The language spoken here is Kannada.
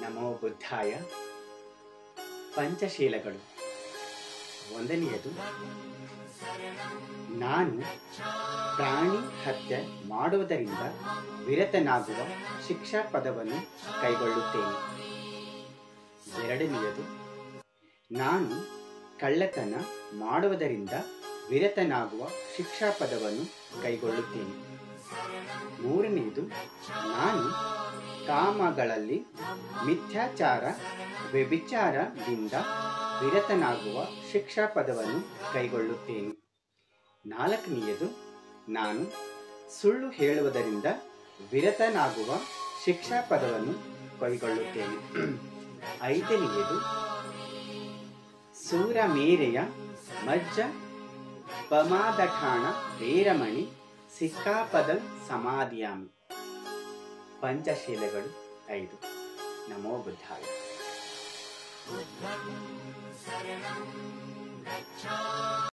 ನಮೋ ಬುದ್ಧಾಯ. ಪಂಚಶೀಲಗಳು. ಒಂದನೆಯದು, ನಾನು ಪ್ರಾಣಿ ಹತ್ಯೆ ಮಾಡುವುದರಿಂದ ವಿರತನಾಗುವ ಶಿಕ್ಷಾ ಪದವನ್ನು ಕೈಗೊಳ್ಳುತ್ತೇನೆ. ಎರಡನೆಯದು, ನಾನು ಕಳ್ಳತನ ಮಾಡುವುದರಿಂದ ವಿರತನಾಗುವ ಶಿಕ್ಷಾ ಪದವನ್ನು ಕೈಗೊಳ್ಳುತ್ತೇನೆ. ಮೂರನೆಯದು, ನಾನು ಕಾಮಗಳಲ್ಲಿ ಮಿಥ್ಯಾಚಾರ ವ್ಯಭಿಚಾರದಿಂದ ವಿರತನಾಗುವ ಶಿಕ್ಷಾ ಪದವನ್ನು ಕೈಗೊಳ್ಳುತ್ತೇನೆ. ನಾಲ್ಕನೆಯದು, ನಾನು ಸುಳ್ಳು ಹೇಳುವುದರಿಂದ ವಿರತನಾಗುವ ಶಿಕ್ಷಾ ಪದವನ್ನು ಕೈಗೊಳ್ಳುತ್ತೇನೆ. ಐದನೆಯದು, ಸೂರಮೇರೆಯ ಮಜ್ಜ ಪಮಾದಠಾಣ ವೇರಮಣಿ ಸಿಕ್ಕಾಪದಂ ಸಮಾಧಿಯಾಮಿ. ಪಂಚಶೀಲಗಳು 5. ನಮೋ ಬುದ್ಧಾಯ.